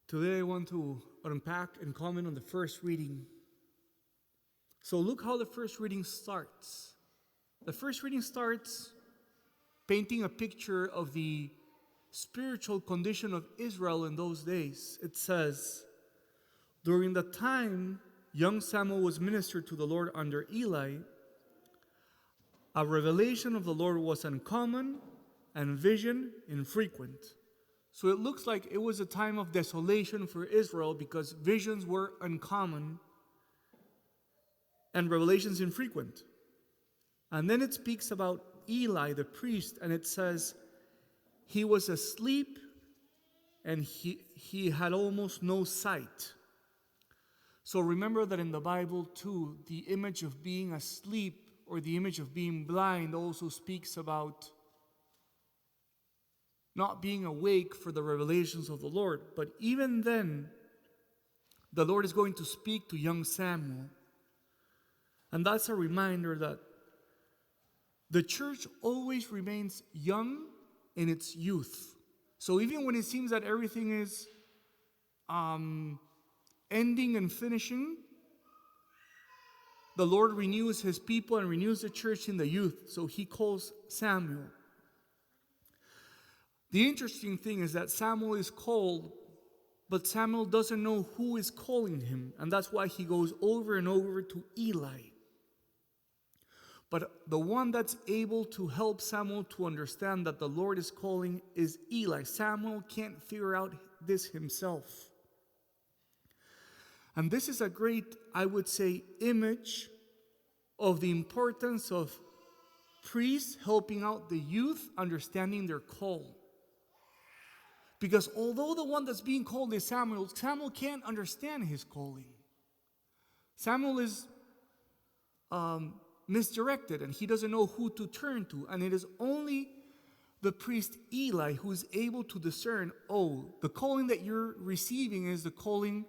Today I want to unpack and comment on the first reading. So look how the first reading starts. The first reading starts painting a picture of the spiritual condition of Israel in those days. It says, during the time young Samuel was ministered to the Lord under Eli, a revelation of the Lord was uncommon and vision infrequent. So it looks like it was a time of desolation for Israel because visions were uncommon and revelations infrequent. And then it speaks about Eli, the priest, and it says he was asleep and he had almost no sight. So remember that in the Bible too, the image of being asleep or the image of being blind also speaks about not being awake for the revelations of the Lord. But even then, the Lord is going to speak to young Samuel. And that's a reminder that the church always remains young in its youth. So even when it seems that everything is ending and finishing, the Lord renews his people and renews the church in the youth. So he calls Samuel. The interesting thing is that Samuel is called, but Samuel doesn't know who is calling him. And that's why he goes over and over to Eli. But the one that's able to help Samuel to understand that the Lord is calling is Eli. Samuel can't figure out this himself. And this is a great, I would say, image of the importance of priests helping out the youth understanding their call. Because although the one that's being called is Samuel, Samuel can't understand his calling. Samuel is misdirected and he doesn't know who to turn to. And it is only the priest Eli who is able to discern, oh, the calling that you're receiving is the calling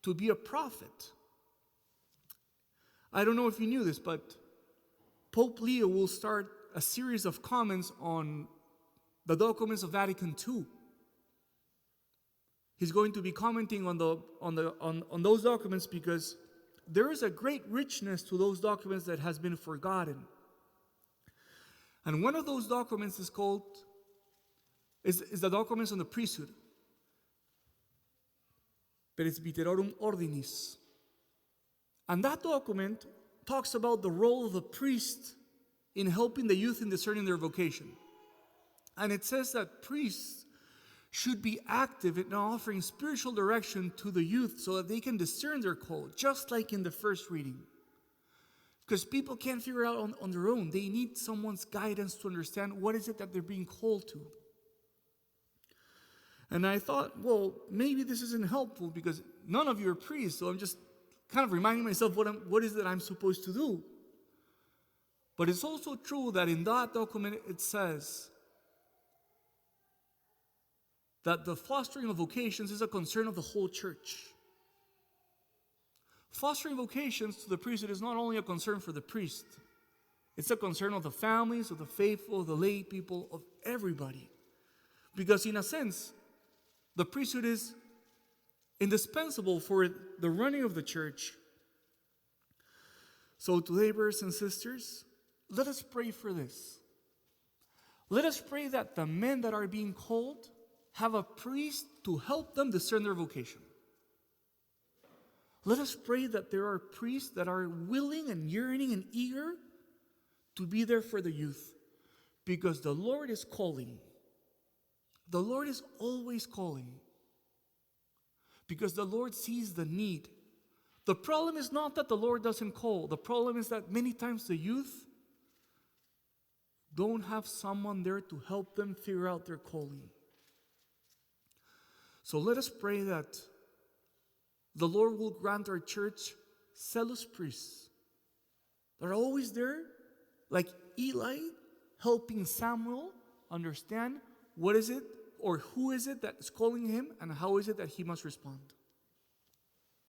to be a prophet. I don't know if you knew this, but Pope Leo will start a series of comments on the documents of Vatican II. He's going to be commenting on those documents because there is a great richness to those documents that has been forgotten. And one of those documents is the documents on the priesthood. Presbyterorum Ordinis. And that document talks about the role of the priest in helping the youth in discerning their vocation. And it says that priests should be active in offering spiritual direction to the youth so that they can discern their call, just like in the first reading. Because people can't figure it out on their own. They need someone's guidance to understand what is it that they're being called to. And I thought, well, maybe this isn't helpful because none of you are priests, so I'm just kind of reminding myself what is it I'm supposed to do. But it's also true that in that document it says that the fostering of vocations is a concern of the whole church. Fostering vocations to the priesthood is not only a concern for the priest, it's a concern of the families, of the faithful, of the lay people, of everybody. Because in a sense, the priesthood is indispensable for the running of the church. So today, brothers and sisters, let us pray for this. Let us pray that the men that are being called have a priest to help them discern their vocation. Let us pray that there are priests that are willing and yearning and eager to be there for the youth. Because the Lord is calling. The Lord is always calling. Because the Lord sees the need. The problem is not that the Lord doesn't call. The problem is that many times the youth don't have someone there to help them figure out their calling. So let us pray that the Lord will grant our church zealous priests that are always there, like Eli, helping Samuel understand what is it or who is it that is calling him and how is it that he must respond.